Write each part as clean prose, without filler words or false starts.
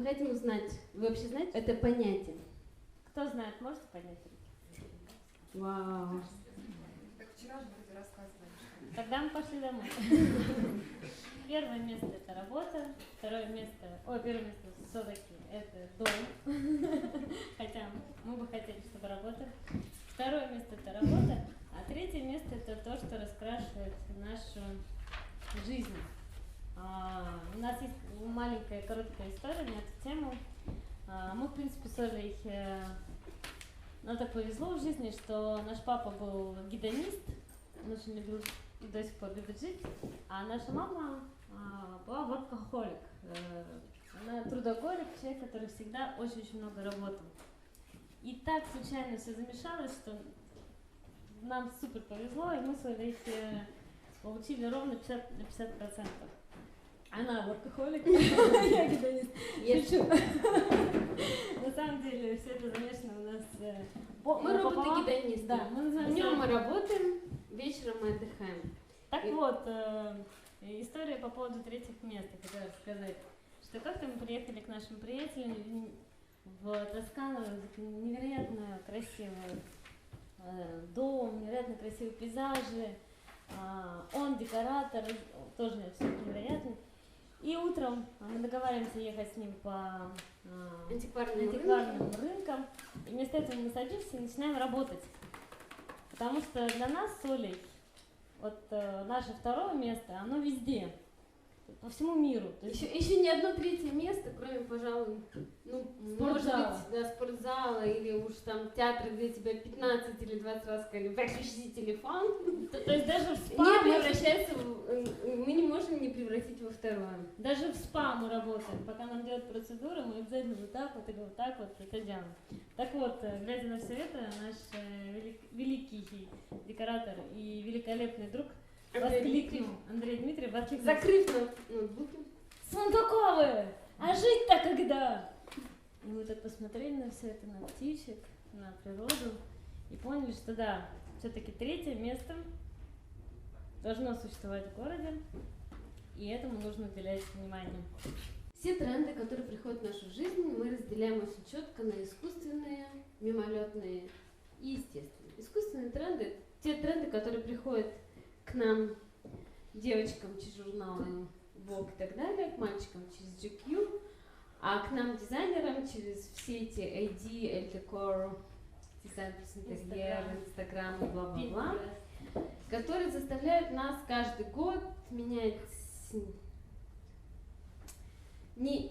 Мы хотим узнать, вы вообще знаете это понятие? Кто знает, можете поднять руки? Вау. Так вчера же вроде рассказывали. Тогда мы пошли домой. Первое место это работа, первое место все-таки это дом. Хотя мы бы хотели, чтобы работали. Второе место это работа, а третье место это то, что раскрашивает нашу жизнь. У нас есть маленькая короткая история на эту тему. Мы, в принципе, с Олей, нам так повезло в жизни, что наш папа был гедонист, он очень любил и до сих пор любит жить, а наша мама была workaholic. Она трудоголик, человек, который всегда очень-очень много работал. И так случайно все замешалось, что нам супер повезло, и мы с Олей получили ровно 50 на 50%. Она workaholic, я гедонист. Шучу. На самом деле все это замешано у нас. Мы роботы-гедонисты. Да, мы называем. Днем мы работаем, вечером мы отдыхаем. Так вот, история по поводу третьих мест, я хотела сказать, что как-то мы приехали к нашим приятелям в Тоскану, невероятно красивый дом, невероятно красивые пейзажи, он декоратор, тоже все невероятно. И утром мы договариваемся ехать с ним по антикварным рынкам, и вместо этого мы садимся и начинаем работать. Потому что для нас с Олей вот наше второе место, оно везде, по всему миру. Еще ни одно третье место, кроме, пожалуй, может быть, да, спортзала или уж там театра, где тебя 15 или 20 раз сказали, выключи телефон. То есть даже в спа мы не можем не превратить во второе. Даже в спа мы работаем. Пока нам делают процедуры, мы обязательно вот так вот или вот так вот это делаем. Так вот, глядя на все это, наш великий декоратор и великолепный друг воскликнул, Андрей Дмитриев воскликнул. Закрыв ноутбуки. Сундуковы! А жить-то когда? И мы так посмотрели на все это, на птичек, на природу, и поняли, что да, все-таки третье место должно существовать в городе, и этому нужно уделять внимание. Все тренды, которые приходят в нашу жизнь, мы разделяем очень четко на искусственные, мимолетные и естественные. Искусственные тренды – те тренды, которые приходят к нам, девочкам, через журналы Vogue и так далее, к мальчикам через GQ, а к нам, дизайнерам, через все эти ID, Elle-Decor, дизайн плюс интерьер, Instagram, бла-бла-бла, которые заставляют нас каждый год менять не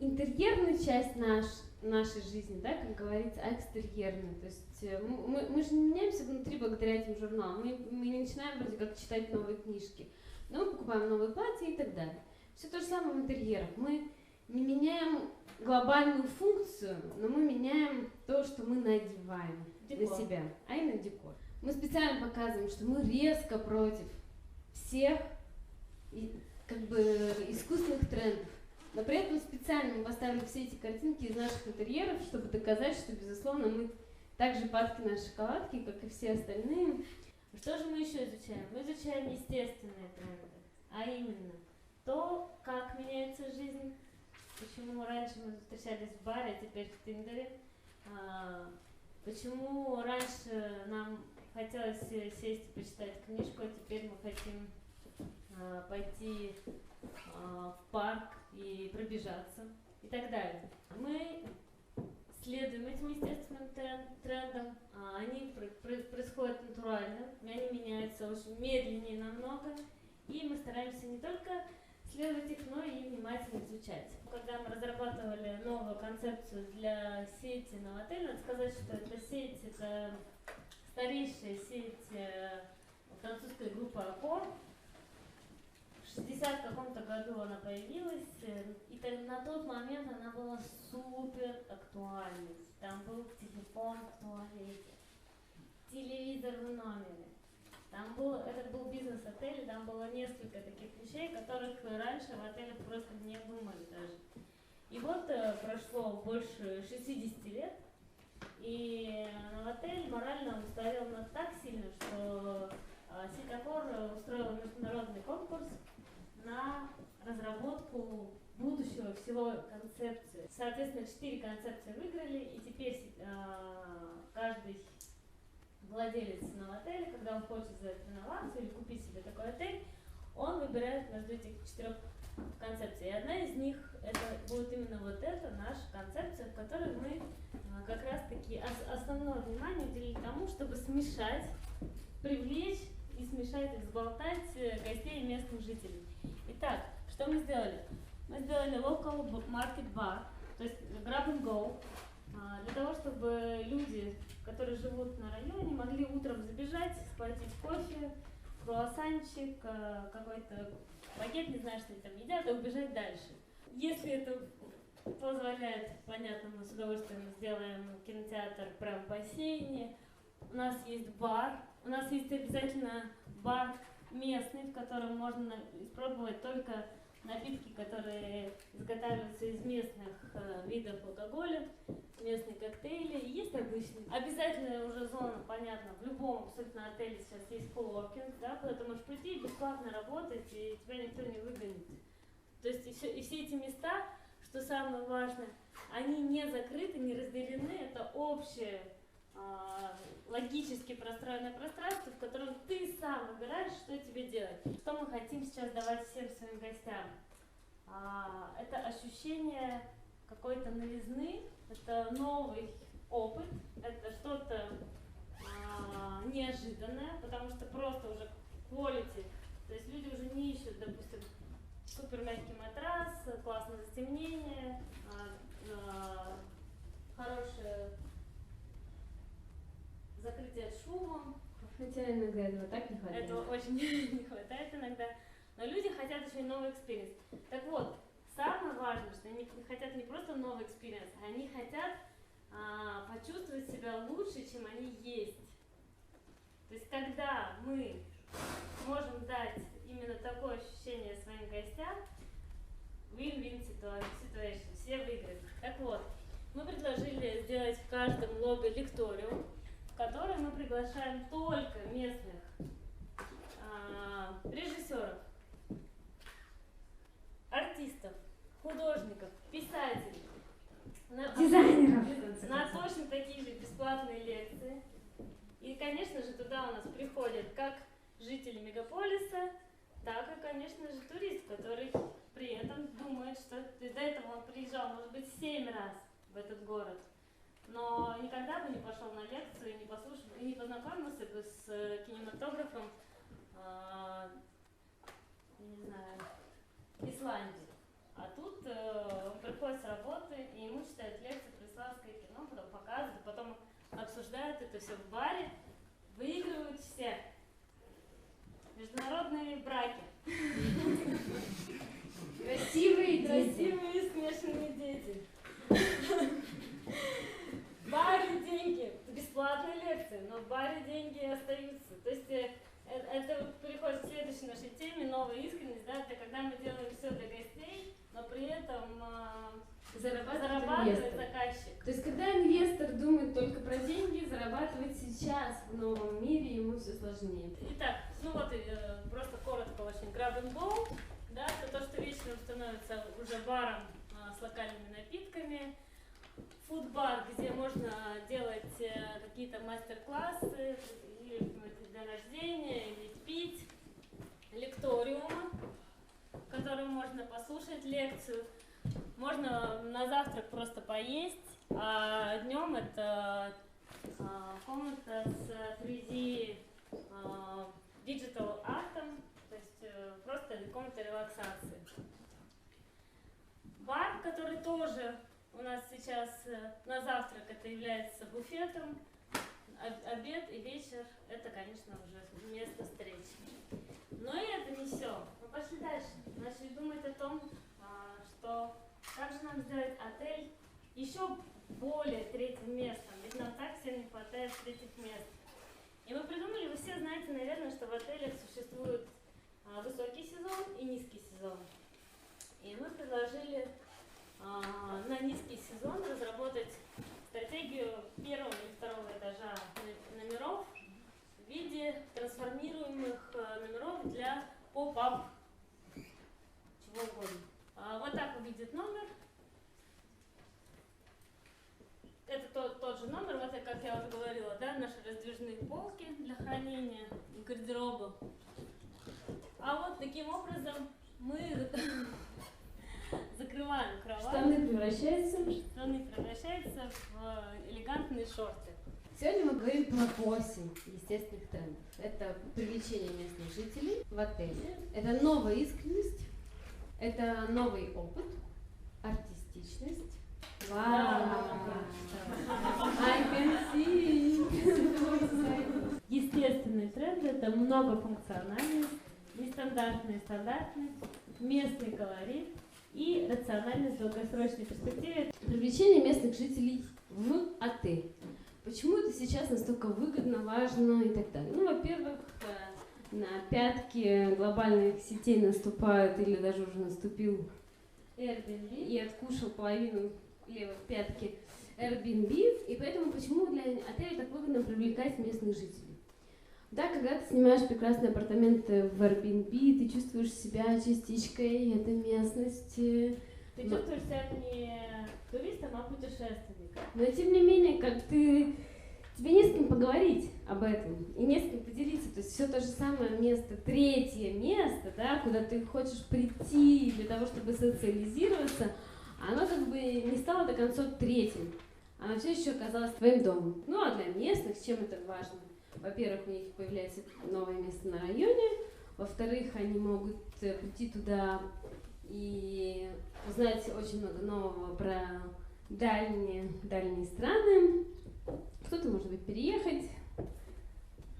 интерьерную часть нашей жизни, да, как говорится, а экстерьерную. То есть мы же не меняемся внутри благодаря этим журналам. Мы не начинаем вроде как читать новые книжки, но мы покупаем новые платья и так далее. Все то же самое в интерьерах. Мы не меняем глобальную функцию, но мы меняем то, что мы надеваем на себя, а именно декор. Мы специально показываем, что мы резко против всех искусственных трендов. Но при этом специально мы поставили все эти картинки из наших интерьеров, чтобы доказать, что, безусловно, мы так же падки на шоколадки, как и все остальные. Что же мы еще изучаем? Мы изучаем естественные тренды, а именно то, как меняется жизнь, почему раньше мы встречались в баре, а теперь в Тиндере, почему раньше нам хотелось сесть и почитать книжку, а теперь мы хотим пойти в парк и пробежаться и так далее. Мы следуем этим естественным трендам, они происходят натурально, они меняются очень медленнее намного, и мы стараемся не только следовать их, но и внимательно изучать. Когда мы разрабатывали новую концепцию для сети Новотель, надо сказать, что эта сеть, это старейшая сеть французской группы Accor. В 60 каком-то году она появилась, и на тот момент она была супер актуальной. Там был телефон в туалете, телевизор в номере. Это был бизнес-отель, там было несколько таких вещей, которых раньше в отелях просто не думали даже. И вот прошло больше 60 лет, и Новотель морально устарел так сильно, что сеть Accor устроила международный конкурс на разработку будущего всего концепции. Соответственно, 4 концепции выиграли, и теперь каждый владелец новотеля, когда он хочет сделать реновацию или купить себе такой отель, он выбирает между этих 4 концепций. И одна из них это будет именно вот эта наша концепция, в которой мы как раз таки основное внимание уделили тому, чтобы смешать, привлечь и смешать, взболтать гостей и местных жителей. Итак, что мы сделали? Мы сделали local market bar, то есть grab and go, для того, чтобы люди, которые живут на районе, могли утром забежать, схватить кофе, круассанчик, какой-то багет, не знаю, что они там едят, и убежать дальше. Если это позволяет, понятно, мы с удовольствием сделаем кинотеатр прямо в бассейне. У нас есть бар, у нас есть обязательно бар местный, в котором можно испробовать только напитки, которые изготавливаются из местных видов алкоголя, местные коктейли, есть обычные. Обязательная уже зона, понятно, в любом абсолютно отеле сейчас есть коворкинг, да, куда ты можешь прийти и бесплатно работать, и тебя никто не выгонит. То есть и все эти места, что самое важное, они не закрыты, не разделены, это общее логически простроенное пространство, в котором ты сам выбираешь, что тебе делать. Что мы хотим сейчас давать всем своим гостям? Это ощущение какой-то новизны, это новый опыт, это что-то неожиданное, потому что просто уже quality, то есть люди уже не ищут, допустим, супер мягкий матрас, классное затемнение, хорошее закрытие от шума. Хотя иногда этого так не хватает. Этого очень не хватает иногда. Но люди хотят еще и новый экспириенс. Так вот, самое важное, что они хотят не просто новый экспириенс, они хотят почувствовать себя лучше, чем они есть. То есть, когда мы можем дать именно такое ощущение своим гостям, win-win situation, все выиграют. Так вот, мы предложили сделать в каждом лобби лекториум, в который мы приглашаем только местных режиссеров, артистов, художников, писателей, Дизайнеров. на точно такие же бесплатные лекции. И, конечно же, туда у нас приходят как жители мегаполиса, так и, конечно же, турист, который при этом думает, что до этого он приезжал, может быть, 7 раз в этот город, но никогда бы не пошел на лекцию, не послушал, и не познакомился бы с кинематографом, не знаю, Исландии. А тут он приходит с работы, и ему читают лекции про исламское кино, потом показывают, потом обсуждают это все в баре, выигрывают все. Международные браки. Красивые смешанные дети. В баре деньги, бесплатные лекции, но в баре деньги остаются. То есть это переходит к следующей нашей теме, новая искренность, да, это когда мы делаем все для гостей, но при этом зарабатывает заказчик. То есть, когда инвестор думает только про деньги, зарабатывать сейчас в новом мире ему все сложнее. Итак, ну вот просто коротко очень grab and go, да, это то, что вечером становится уже баром с локальными напитками, фуд-бар, где можно делать какие-то мастер-классы, или день рождения, или пить, лекториумы, в котором можно послушать лекцию. Можно на завтрак просто поесть, а днем это комната с 3D digital артом, то есть просто комната релаксации. Бар, который тоже у нас сейчас на завтрак это является буфетом, обед и вечер это, конечно, уже место встречи. Но и это не все. Мы пошли дальше. Начали думать о том, что как же нам сделать отель еще более третьим местом, ведь нам так всем не хватает третьих мест. И мы придумали, вы все знаете, наверное, что в отелях существует высокий сезон и низкий сезон. И мы предложили на низкий сезон разработать стратегию первого и второго этажа номеров в виде трансформируемых номеров для поп-ап чего угодно. Вот так выглядит номер. Это тот же номер, вот как я уже говорила, да, наши раздвижные полки для хранения гардероба. А вот таким образом мы закрываем кровать. Штаны превращаются. Штаны превращаются в элегантные шорты. Сегодня мы говорим про 8 естественных трендов. Это привлечение местных жителей в отеле, это новая искренность, это новый опыт, артистичность. Вау! I can see! Естественные тренды — это многофункциональность, нестандартная стандартность, местный колорит и рациональность в долгосрочной перспективе. Привлечение местных жителей в отель. Почему это сейчас настолько выгодно, важно и так далее? Ну, во-первых, на пятки глобальных сетей наступают или даже уже наступил Airbnb и откушал половину левой пятки Airbnb, и поэтому почему для отеля так выгодно привлекать местных жителей? Да, когда ты снимаешь прекрасные апартаменты в Airbnb, ты чувствуешь себя частичкой этой местности. Ты чувствуешь себя не туристом, а путешественником. Но тем не менее, тебе не с кем поговорить об этом и не с кем поделиться. То есть все то же самое место, третье место, да, куда ты хочешь прийти для того, чтобы социализироваться, оно как бы не стало до конца третьим. Оно все еще оказалось твоим домом. Ну а для местных чем это важно? Во-первых, у них появляется новое место на районе. Во-вторых, они могут прийти туда и узнать очень много нового про дальние страны. Кто-то, может быть, переехать,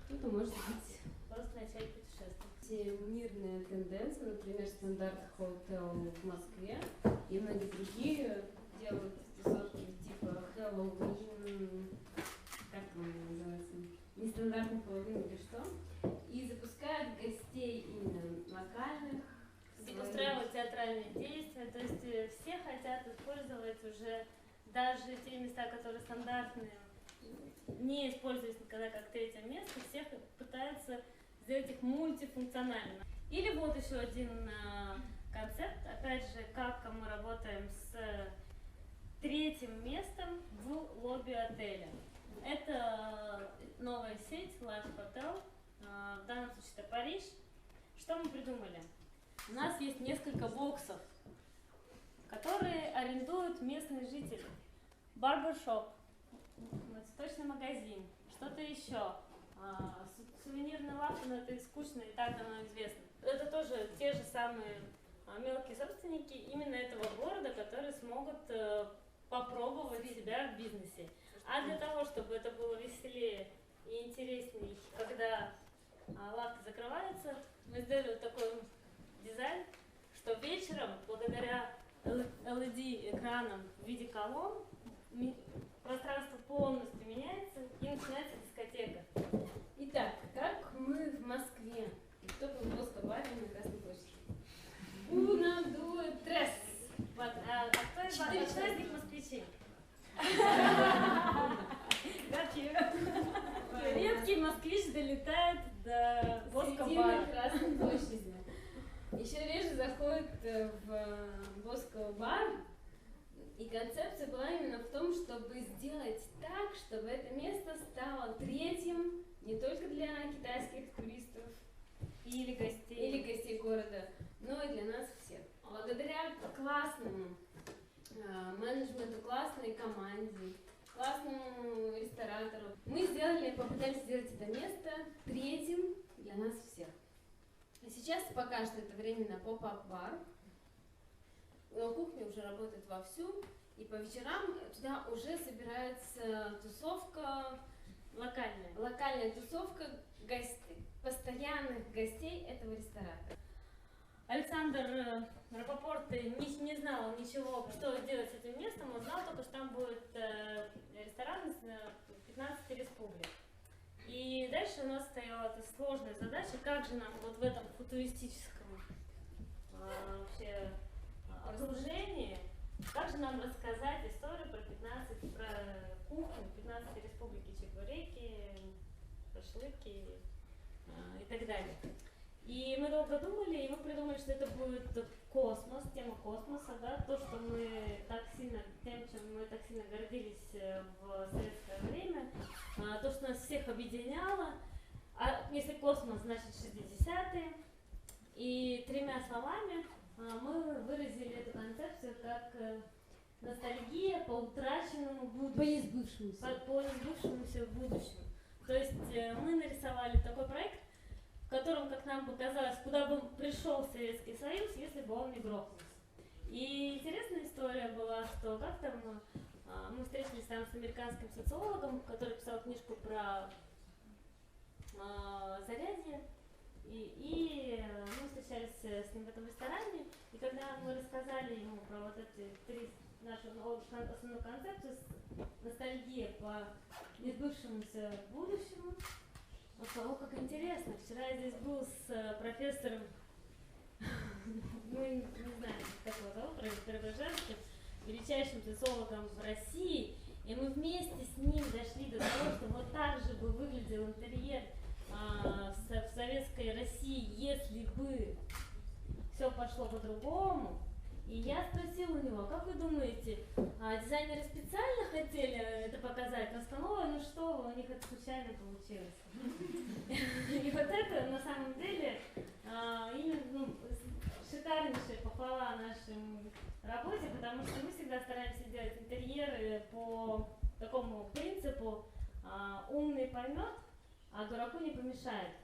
кто-то, может быть, Просто начать путешествовать. те мирные тенденции, например, стандарт Hotel в Москве и многие другие делают тусовки типа Хэллоуин, как там называется, нестандартный Хэллоуин или что, и запускают гостей именно локальных. И устраивать театральные действия, то есть все хотят использовать уже даже те места, которые стандартные, не используясь никогда как третье место, всех пытаются сделать их мультифункциональными. Или вот еще один концепт, опять же, как мы работаем с третьим местом в лобби отеля. Это новая сеть Life Hotel, в данном случае это Париж. Что мы придумали? У нас есть несколько боксов, которые арендуют местные жители. Барбершоп, цветочный магазин, что-то еще. Сувенирный лавка, но это скучно и так давно известно. Это тоже те же самые мелкие собственники именно этого города, которые смогут попробовать себя в бизнесе. А для того, чтобы это было веселее и интереснее, когда лавка закрывается, мы сделали вот такой дизайн, что вечером, благодаря LED-экранам в виде колонн, пространство полностью меняется и начинается дискотека. Итак, как мы в Москве, и кто был в Москве-баре на Красной площади? Уна, дуа, трес! Вот, кто из них москвичи? Редкий москвич долетает до Боска-бара. Красной площади. Еще реже заходит в Боска-бар. И концепция была именно в том, чтобы сделать так, чтобы это место стало третьим не только для китайских туристов или гостей города, но и для нас всех. Благодаря классному менеджменту, классной команде, классному ресторатору, мы попытались сделать это место третьим для нас всех. И сейчас пока что это временно поп-ап-бар. Но кухня уже работает вовсю, и по вечерам туда уже собирается тусовка, локальная тусовка постоянных гостей этого ресторана. Александр Рапопорт не знал ничего, что делать с этим местом, он знал только, что там будет ресторан с 15 республик. И дальше у нас стояла эта сложная задача, как же нам вот в этом футуристическом вообще окружении, как же нам рассказать историю про кухню 15 республики, чебуреки, шашлыки и так далее. И мы долго думали, и мы придумали, что это будет космос, тема космоса, да, то, что мы так сильно, тем, чем мы так сильно гордились в советское время, то, что нас всех объединяло. А если космос, значит 60-е. И 3 словами мы выразили эту концепцию как ностальгия по утраченному будущему. По несбывшемуся. По несбывшемуся будущему. То есть мы нарисовали такой проект, в котором, как нам показалось, куда бы пришел Советский Союз, если бы он не грохнулся. И интересная история была, что как-то мы встретились там с американским социологом, который писал книжку про зарядье, и мы встречались с ним в этом ресторане, и когда мы рассказали ему про вот эти 3 нашу основную концепцию, ностальгия по несбывшемуся будущему, он сказал: о, как интересно, вчера я здесь был с профессором, мы не знаем, как его зовут, Преображенским, величайшим социологом в России, и мы вместе с ним дошли до того, что вот так же бы выглядел интерьер в советской России, если бы все пошло по-другому. И я спросила у него: как вы думаете, дизайнеры специально хотели это показать? Он сказал: ой, ну что вы, у них это случайно получилось. И вот это на самом деле именно шикарнейшая похвала нашей работе, потому что мы всегда стараемся делать интерьеры по такому принципу: умный поймет, а дураку не помешает.